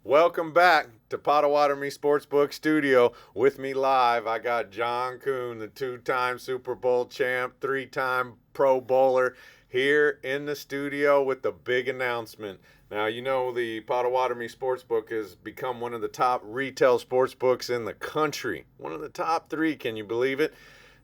Welcome back to Potawatomi Sportsbook Studio. With me live, I got John Kuhn, the two-time Super Bowl champ, three-time Pro Bowler, here in the studio with the big announcement. Now, you know the Potawatomi Sportsbook has become one of the top retail sportsbooks in the country. One of the top three, can you believe it?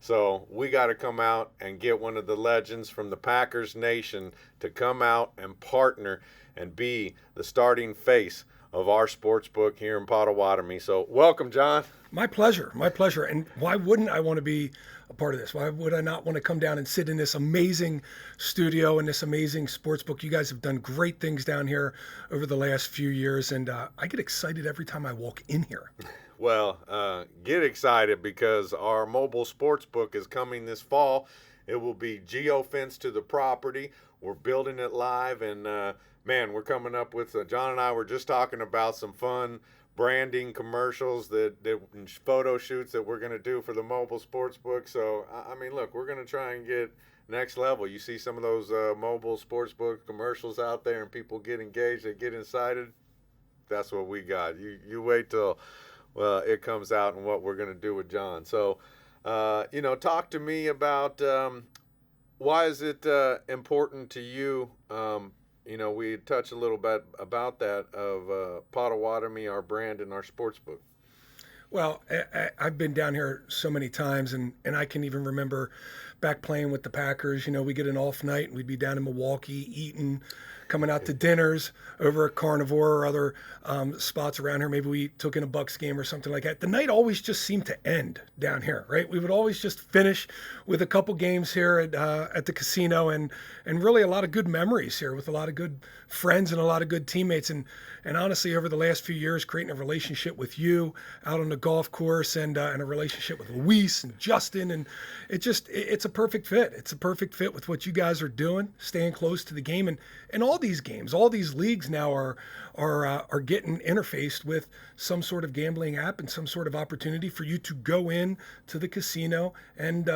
So we got to come out and get one of the legends from the Packers nation to come out and partner and be the starting face of our sports book here in Potawatomi. So welcome, John. My pleasure. My pleasure. And why wouldn't I want to be a part of this? Why would I not want to come down and sit in this amazing studio and this amazing sports book? You guys have done great things down here over the last few years, and I get excited every time I walk in here. Well, get excited because our mobile sports book is coming this fall. It will be geo-fenced to the property. We're building it live, and man, we're coming up with, John and I were just talking about some fun branding commercials that photo shoots that we're going to do for the mobile sports book. So, I mean, look, we're going to try and get next level. You see some of those mobile sports book commercials out there and people get engaged, they get excited. That's what we got. You wait till it comes out and what we're going to do with John. So, talk to me about why is it important to you? We touched a little bit about that of Potawatomi, our brand, and our sports book. Well, I've been down here so many times, and I can even remember back playing with the Packers. We get an off night, and we'd be down in Milwaukee eating, coming out to dinners over at Carnivore or other spots around here. Maybe we took in a Bucks game or something like that. The night always just seemed to end down here, right? We would always just finish with a couple games here at the casino, and really a lot of good memories here with a lot of good friends and a lot of good teammates. And honestly, over the last few years, creating a relationship with you out on the golf course and a relationship with Luis and Justin, and it's a perfect fit. It's a perfect fit with what you guys are doing, staying close to the game, and all these games, all these leagues now are getting interfaced with some sort of gambling app and some sort of opportunity for you to go in to the casino and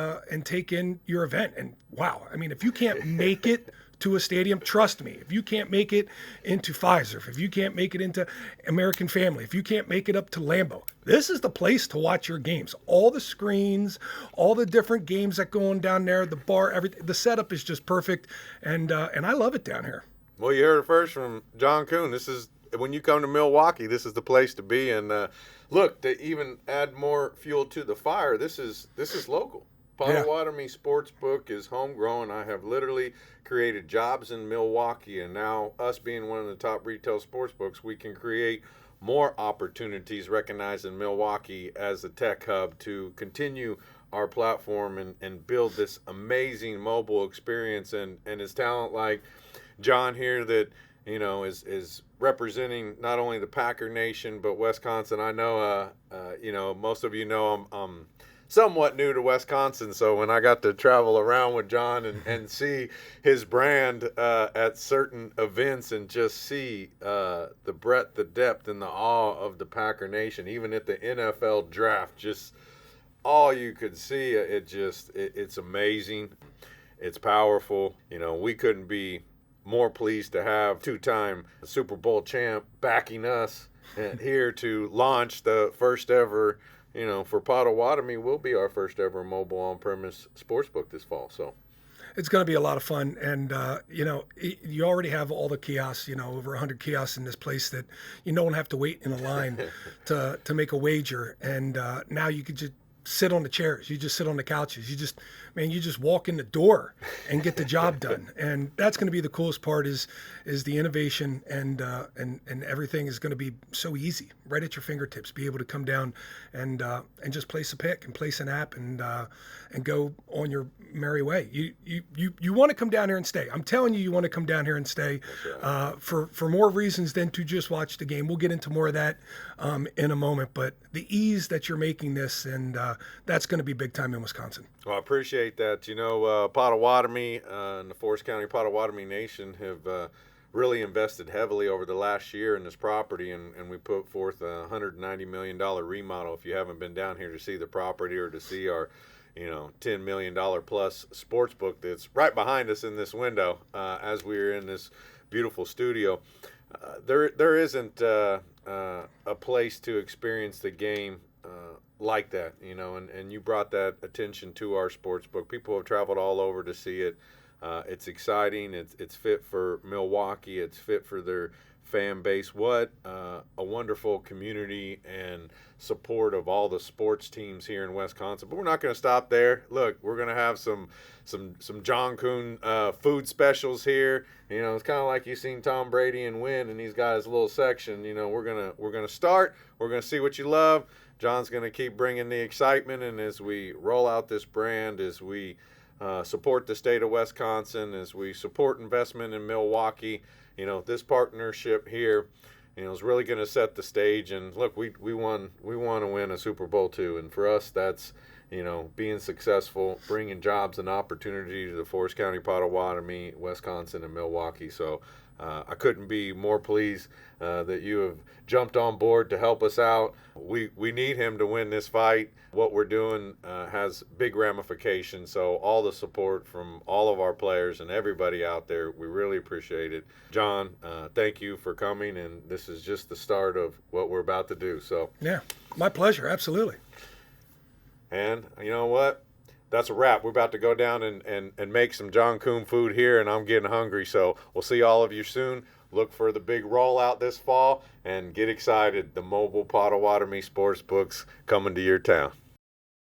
take in your event. And wow, I mean, if you can't make it to a stadium, trust me, if you can't make it into Pfizer, if you can't make it into American Family, if you can't make it up to Lambeau, this is the place to watch your games. All the screens, all the different games that go on down there, the bar, everything, the setup is just perfect, and I love it down here. Well, you heard it first from John Kuhn. This is, when you come to Milwaukee, this is the place to be. And look, to even add more fuel to the fire, this is local. Potawatomi Sportsbook is homegrown. I have literally created jobs in Milwaukee, and now us being one of the top retail sportsbooks, we can create more opportunities recognizing Milwaukee as a tech hub to continue our platform and build this amazing mobile experience. And his talent like John here that is representing not only the Packer Nation but Wisconsin. I know most of you know I'm somewhat new to Wisconsin, so when I got to travel around with John and see his brand at certain events and just see the breadth, the depth, and the awe of the Packer Nation, even at the NFL draft, just all you could see, it's amazing. It's powerful. We couldn't be more pleased to have two-time Super Bowl champ backing us here to launch the first ever, for Potawatomi will be our first ever mobile on-premise sportsbook this fall. So it's going to be a lot of fun. And, you already have all the kiosks, over 100 kiosks in this place that you don't have to wait in a line to make a wager. And now you could just sit on the chairs. You just sit on the couches. You just walk in the door and get the job done. And that's going to be the coolest part is the innovation and everything is going to be so easy, right at your fingertips. Be able to come down and just place a pick and place an app and go on your merry way. You want to come down here and stay. I'm telling you want to come down here and stay for more reasons than to just watch the game. We'll get into more of that in a moment. But the ease that you're making this, and that's going to be big time in Wisconsin. Well, I appreciate that. Potawatomi and the Forest County Potawatomi Nation have really invested heavily over the last year in this property, and we put forth a $190 million remodel. If you haven't been down here to see the property or to see our $10 million plus sports book that's right behind us in this window as we're in this beautiful studio, there isn't a place to experience the game like that, and you brought that attention to our sports book. People have traveled all over to see it. It's exciting. It's fit for Milwaukee. It's fit for their fan base. What a wonderful community and support of all the sports teams here in Wisconsin. But we're not going to stop there. Look, we're going to have some John Kuhn food specials here. It's kind of like you seen Tom Brady and win, and he's got his little section. We're gonna start. We're gonna see what you love. John's gonna keep bringing the excitement, and as we roll out this brand, as we support the state of Wisconsin, as we support investment in Milwaukee, this partnership here, is really going to set the stage. And look, we want to win a Super Bowl too, and for us, that's being successful, bringing jobs and opportunity to the Forest County, Potawatomi, Wisconsin, and Milwaukee. So I couldn't be more pleased that you have jumped on board to help us out. We need him to win this fight. What we're doing has big ramifications, so all the support from all of our players and everybody out there, we really appreciate it. John, thank you for coming, and this is just the start of what we're about to do. So yeah, my pleasure, absolutely. And you know what? That's a wrap. We're about to go down and make some John Kuhn food here, and I'm getting hungry. So we'll see all of you soon. Look for the big rollout this fall, and get excited. The mobile Potawatomi Sportsbooks coming to your town.